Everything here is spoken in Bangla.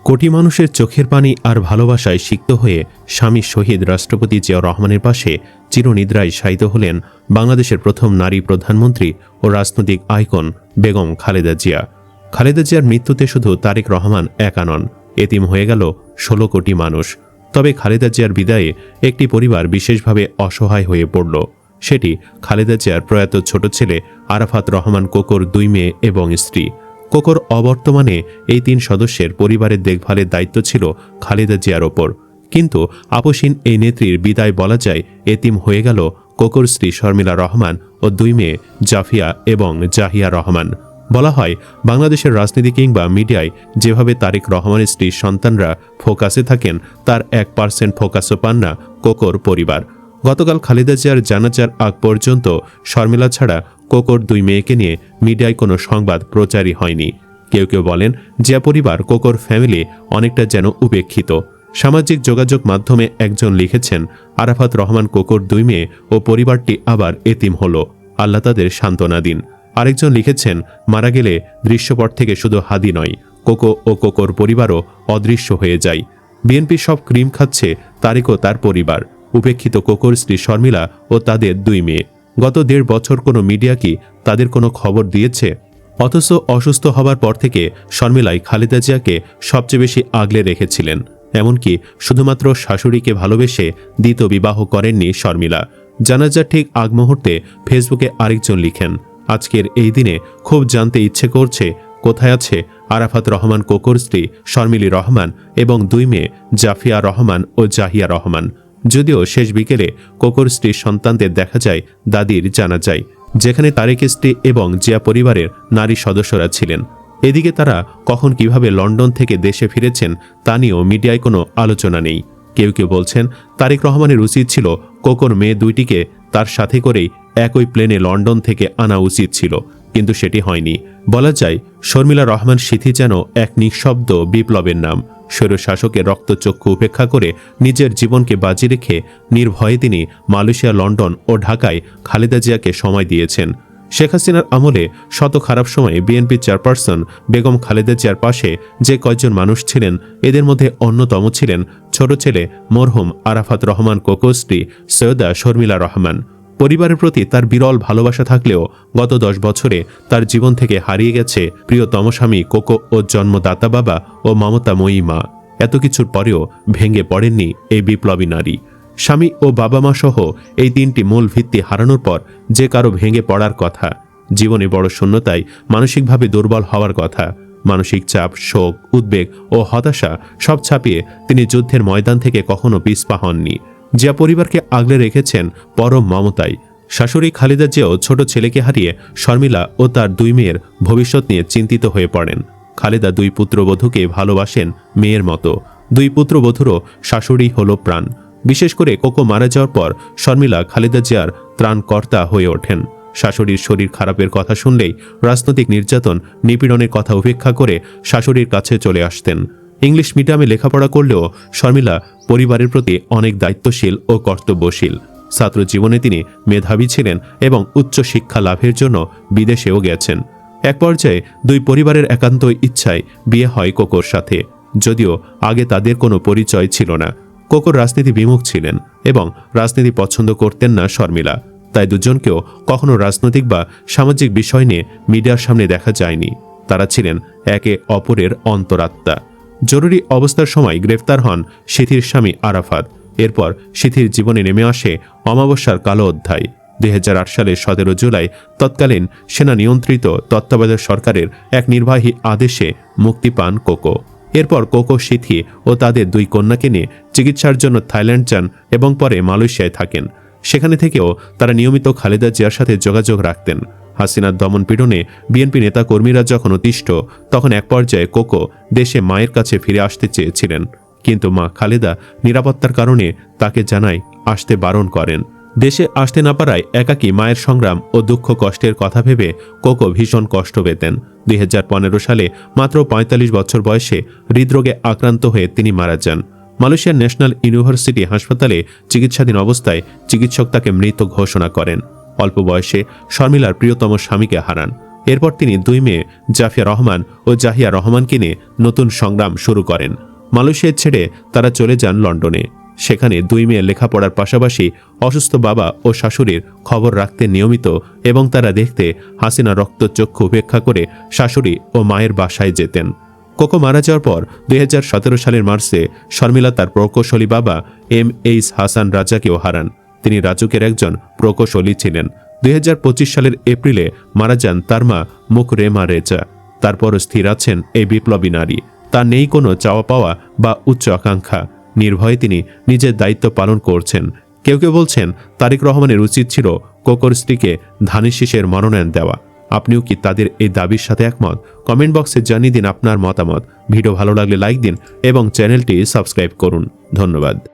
কোটি মানুষের চোখের পানি আর ভালোবাসায় সিক্ত হয়ে স্বামী শহীদ রাষ্ট্রপতি জিয়াউর রহমানের পাশে চিরনিদ্রায় শায়িত হলেন বাংলাদেশের প্রথম নারী প্রধানমন্ত্রী ও রাজনৈতিক আইকন বেগম খালেদা জিয়া। খালেদা জিয়ার মৃত্যুতে শুধু তারেক রহমান একা নন, এতিম হয়ে গেল ১৬ কোটি মানুষ। তবে খালেদা জিয়ার বিদায়ে একটি পরিবার বিশেষভাবে অসহায় হয়ে পড়ল। সেটি খালেদা জিয়ার প্রয়াত ছোট ছেলে আরাফাত রহমান কোকোর 2 মেয়ে এবং স্ত্রী। কোকোর অবর্তমানে এই 3 সদস্যের পরিবারের দেখভালের দায়িত্ব ছিল খালেদা জিয়ার ওপর। কিন্তু আপসীন এই নেত্রীর বিদায় বলা যায় এতিম হয়ে গেল কোকোর স্ত্রী শর্মিলা রহমান ও 2 মেয়ে জাফিয়া এবং জাহিয়া রহমান। বলা হয়, বাংলাদেশের রাজনীতি কিংবা মিডিয়ায় যেভাবে তারেক রহমানের স্ত্রীর সন্তানরা ফোকাসে থাকেন, তার 1% ফোকাসও পান না কোকোর পরিবার। গতকাল খালেদা জিয়ার জানাজার আগ পর্যন্ত শর্মিলা ছাড়া কোকোর 2 মেয়েকে নিয়ে মিডিয়ায় কোনো সংবাদ প্রচারই হয়নি। কেউ কেউ বলেন, জিয়া পরিবার কোকোর ফ্যামিলি অনেকটা যেন উপেক্ষিত। সামাজিক যোগাযোগ মাধ্যমে একজন লিখেছেন, আরাফাত রহমান কোকোর 2 মেয়ে ও পরিবারটি আবার এতিম হলো, আল্লাহ তাদের সান্ত্বনা দিন। আরেকজন লিখেছেন, মারা গেলে দৃশ্যপট থেকে শুধু হাদি নয়, কোকো ও কোকোর পরিবারও অদৃশ্য হয়ে যায়। বিএনপি সব ক্রিম খাচ্ছে, তারেক ও তার পরিবার, উপেক্ষিত কোকোর স্ত্রী শর্মিলা ও তাদের 2 মেয়ে। গত 1.5 বছর কোনো মিডিয়া কি তাদের কোনো খবর দিয়েছে? অথচ অসুস্থ হবার পর থেকে শর্মিলাই খালেদা জিয়াকে সবচেয়ে বেশি আগলে রেখেছিলেন। এমনকি শুধুমাত্র শাশুড়িকে ভালোবেসে দ্বিতীয় বিবাহ করেননি শর্মিলা। জানাজার ঠিক আগ মুহূর্তে ফেসবুকে আরেকজন লিখেন, আজকের এই দিনে খুব জানতে ইচ্ছে করছে কোথায় আছে আরাফাত রহমান কোকোর স্ত্রী শর্মিলি রহমান এবং 2 মেয়ে জাফিয়া রহমান ও জাহিয়া রহমান। যদিও শেষ বিকেলে কোকোর স্ত্রীর সন্তানদের দেখা যায় দাদির জানাজায়, যেখানে তারেকের স্ত্রী এবং জিয়া পরিবারের নারী সদস্যরা ছিলেন। এদিকে তারা কখন কিভাবে লন্ডন থেকে দেশে ফিরেছেন তা নিয়েও মিডিয়ায় কোনো আলোচনা নেই। কেউ কেউ বলছেন, তারেক রহমানের উচিত ছিল কোকোর মেয়ে 2টিকে তার সাথে করেই একই প্লেনে লন্ডন থেকে আনা উচিত ছিল, কিন্তু সেটি হয়নি। বলা যায়, শর্মিলা রহমান সিথি যেন এক নিঃশব্দ বিপ্লবের নাম। স্বৈরশাসকের রক্তচক্ষু উপেক্ষা করে নিজের জীবনকে বাজি রেখে নির্ভয়ে তিনি মালয়েশিয়া, লন্ডন ও ঢাকায় খালেদা জিয়াকে সময় দিয়েছেন। শেখ হাসিনার আমলে শত খারাপ সময়ে বিএনপি চেয়ারপারসন বেগম খালেদা জিয়ার পাশে যে কয়েকজন মানুষ ছিলেন, এদের মধ্যে অন্যতম ছিলেন ছোট ছেলে মরহুম আরাফাত রহমান কোকোর স্ত্রী সৈয়দা শর্মিলা রহমান। পরিবারের প্রতি তার বিরল ভালোবাসা থাকলেও গত 10 বছরে তার জীবন থেকে হারিয়ে গেছে প্রিয়তম স্বামী কোকো ও জন্মদাতা বাবা ও মমতাময়ী মা। এত কিছুর পরেও ভেঙে পড়েননি এই বিপ্লবী নারী। স্বামী ও বাবা মা সহ এই 3টি মূল ভিত্তি হারানোর পর যে কারো ভেঙে পড়ার কথা। জীবনে বড় শূন্যতায় মানসিকভাবে দুর্বল হওয়ার কথা। মানসিক চাপ, শোক, উদ্বেগ ও হতাশা সব ছাপিয়ে তিনি যুদ্ধের ময়দান থেকে কখনো পিছপা হননি। জিয়া পরিবারকে আগলে রেখেছেন পরম মমতায়। শাশুড়ি খালেদা জিয়াও ছোট ছেলেকে হারিয়ে শর্মিলা ও তার 2 মেয়ের ভবিষ্যৎ নিয়ে চিন্তিত হয়ে পড়েন। খালেদা 2 পুত্রবধূকে ভালোবাসেন মেয়ের মতো। 2 পুত্রবধূরও শাশুড়ি হল প্রাণ। বিশেষ করে কোকো মারা যাওয়ার পর শর্মিলা খালেদা জিয়ার ত্রাণকর্তা হয়ে ওঠেন। শাশুড়ির শরীর খারাপের কথা শুনলেই রাজনৈতিক নির্যাতন, নিপীড়নের কথা উপেক্ষা করে শাশুড়ির কাছে চলে আসতেন। ইংলিশ মিডিয়ামে লেখাপড়া করলেও শর্মিলা পরিবারের প্রতি অনেক দায়িত্বশীল ও কর্তব্যশীল। ছাত্র জীবনে তিনি মেধাবী ছিলেন এবং উচ্চ শিক্ষা লাভের জন্য বিদেশেও গেছেন। এক পর্যায়ে 2 পরিবারের একান্ত ইচ্ছায় বিয়ে হয় কোকোর সাথে, যদিও আগে তাদের কোনো পরিচয় ছিল না। কোকোর রাজনীতি বিমুখ ছিলেন এবং রাজনীতি পছন্দ করতেন না শর্মিলা। তাই দুজনকেও কখনো রাজনৈতিক বা সামাজিক বিষয় নিয়ে মিডিয়ার সামনে দেখা যায়নি। তারা ছিলেন একে অপরের অন্তরাত্মা। জরুরি অবস্থার সময় গ্রেফতার হন সিথির স্বামী আরাফাত। এরপর সিথির জীবনে নেমে আসে অমাবস্যার কালো অধ্যায়। 2008 সালের 17 জুলাই তৎকালীন সেনা নিয়ন্ত্রিত তত্ত্বাবধায়ক সরকারের এক নির্বাহী আদেশে মুক্তি পান কোকো। এরপর কোকো, সিথি ও তাদের 2 কন্যাকে নিয়ে চিকিৎসার জন্য থাইল্যান্ড যান এবং পরে মালয়েশিয়ায় থাকেন। সেখানে থেকেও তারা নিয়মিত খালেদা জিয়ার সাথে যোগাযোগ রাখতেন। হাসিনার দমন পীড়নে বিএনপি নেতা কর্মীরা যখন অতিষ্ঠ, তখন এক পর্যায়ে কোকো দেশে মায়ের কাছে ফিরে আসতে চেয়েছিলেন, কিন্তু মা খালেদা নিরাপত্তার কারণে তাকে জানায় আসতে বারণ করেন। দেশে আসতে না পারায় একাকী মায়ের সংগ্রাম ও দুঃখ কষ্টের কথা ভেবে কোকো ভীষণ কষ্ট পেতেন। 2015 সালে মাত্র 45 বছর বয়সে হৃদরোগে আক্রান্ত হয়ে তিনি মারা যান। মালয়েশিয়ার ন্যাশনাল ইউনিভার্সিটি হাসপাতালে চিকিৎসাধীন অবস্থায় চিকিৎসক তাকে মৃত ঘোষণা করেন। অল্প বয়সে শর্মিলার প্রিয়তম স্বামীকে হারান। এরপর তিনি 2 মেয়ে জাফিয়া রহমান ও জাহিয়া রহমানকে নিয়ে নতুন সংগ্রাম শুরু করেন। মালয়েশিয়া ছেড়ে তারা চলে যান লন্ডনে। সেখানে 2 মেয়ে লেখাপড়ার পাশাপাশি অসুস্থ বাবা ও শাশুড়ির খবর রাখতেন নিয়মিত, এবং তারা দেখতে হাসিনা রক্তচক্ষু উপেক্ষা করে শাশুড়ি ও মায়ের বাসায় যেতেন। কোকো মারা যাওয়ার পর 2017 সালের মার্চে শর্মিলা তার প্রকৌশলী বাবা MH হাসান রাজাকেও হারান। তিনি রাজুকের একজন প্রকৌশলী ছিলেন। 2025 সালের এপ্রিলে মারা যান তার মা মুকরেমা রেজা। তারপরও স্থির আছেন এই বিপ্লবী নারী। তার নেই কোনো চাওয়া পাওয়া বা উচ্চ আকাঙ্ক্ষা। নির্ভয়ে তিনি নিজের দায়িত্ব পালন করছেন। কেউ কেউ বলছেন তারেক রহমানের উচিত ছিল কোকোর স্ত্রীকে ধানের শীষের মনোনয়ন দেওয়া। আপনিও কি তাদের এই দাবির সাথে একমত? কমেন্ট বক্সে জানিয়ে দিন আপনার মতামত। ভিডিও ভালো লাগলে লাইক দিন এবং চ্যানেলটি সাবস্ক্রাইব করুন। ধন্যবাদ।